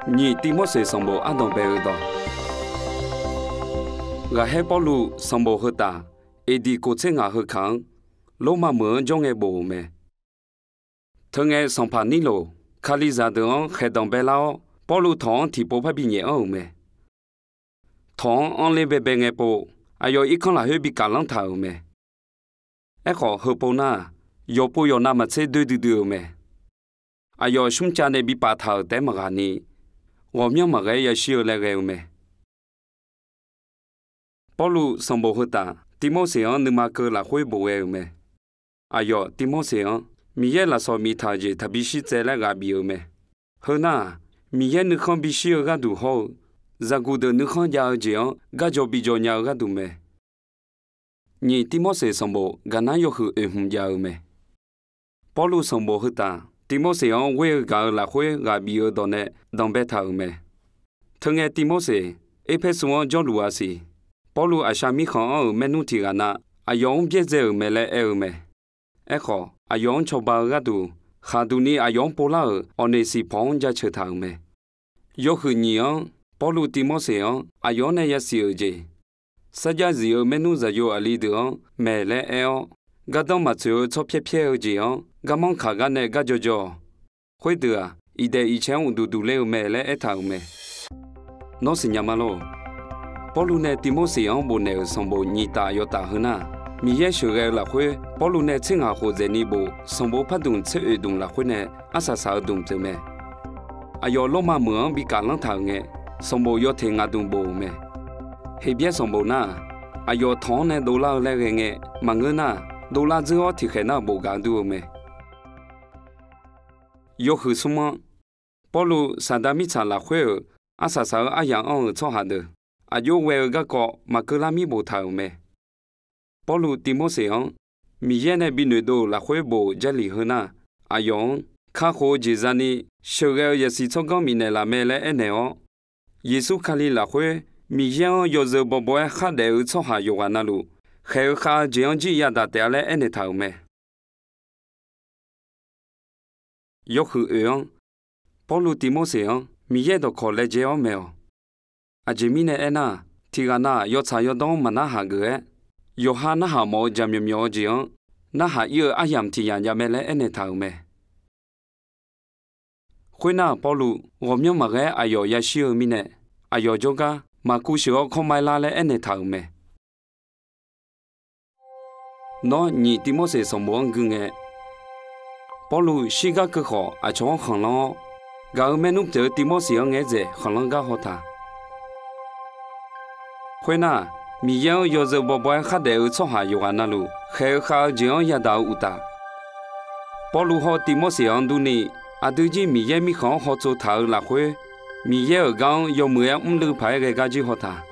你蒂莫西上bộ阿đồng bè ở đó gà hết bao lu song bộ hơi ta đi cố chế ngã hơi kháng lỗ mà mưa trong nghe bộ mẹ thường nghe song phản ní lô khali ra đường hết đồng bè lao bao lu thong thì bộ phải bị nhẹ ở mẹ thong on lên bè nghe bộ ai yo ít con là hơi bị cả lăng thảo mẹ ai khó hơi bộ na yo bộ yo na mà sẽ đưa mẹ ai yo sum cha này bị bà thảo té mà gà ní我们嘛个也需要那个咩？保罗上部好大，提摩西昂你嘛个来回部个咩？哎哟，提摩西昂，米耶拉说米他姐他必须在那个边咩？好呐，米耶你看必须要个都好，咋个的你看要这样，个就比较要个都咩？你提摩西上部个哪有好要咩？保罗上部好大。提摩西昂为个来回个比尔多呢，当白头咩？听个提摩西，一派是我叫路阿西，保罗阿下米看奥咩努提个那，阿用别在咩来咩？哎好，阿用抽包个都，下都你阿用波拉奥内是旁家吃头咩？有去你昂，保罗提摩西昂，阿用呢也是个，实际是咩努在有阿里的昂，咩来哦。个当嘛就做撇个样，个忙卡个呢个就，会的啊，一代以前我都来没来一头没，那是伢嘛咯。保罗呢，提摩西昂不呢上部你大要大很呐，米也学个了会，保罗呢正好或者你部上部拍动车运动了会呢，阿啥啥动着没，哎哟老嘛忙比干浪头个，上部要听阿动部没，黑边上部呐，哎哟汤呢都老来个忙个呐。đồ la giữa thì khả năng bộ gạo đua mẹ. Yêu hữu số mà, bảo lu sản đam mỹ sản là khuê ở, à sa sa à yang ở cho hà được, à yêu về cái cọ mà cứ làm mi bộ thảo mẹ. Bảo lu tìm một sự ông, mi yên này bị người đồ là khuê bộ gia lý hơn à, à yang khá khó chỉ ra ni, sau cái giờ sĩ cho con mi này là mẹ lại anh này Giêsu khali là khuê, mi yên yêu giờ bộ bộ khá để ở cho hà yêu anh lu. Khởi khá chỉ ông chỉ đã để lại anh thảo mẹ. Yêu hữu ông, bảo lu tìm một sự ông, mi ye đó khó lấy chế ông mẹ. À chỉ mi này anh à, thì cái na yêu cha yêu đông mà na hà cái, yêu hà na hà mò jam yếm yếm gì ông, na hà yêu ai yếm thì nhà mẹ lại anh thảo mẹ. Khi na bảo lu, gồm nhau mà cái ai yêu ya siêu mi này, ai yêu cho cái mà cú siêu không mai la lại anh thảo mẹ. Nó nhị tí mô sẽ sống bóng gương nghe. Bảo lù xí gà cơ khó à cho khẳng lăng gà ở mẹ núp tới tí mô sẽ nghe dễ khẳng lăng gà họ thà. Khuyên à, mì yêu yêu giờ bỏ bói khá để ở cho hà yêu anh lù khẽ khá dễ ở nhà đào ụ ta. Bảo lù họ tí mô sẽ ăn đu nì à đứa gì mì yêu mì khó họ cho thảo là khuê mì yêu ở găng yêu mười lưu phải gà gà chứ họ thà.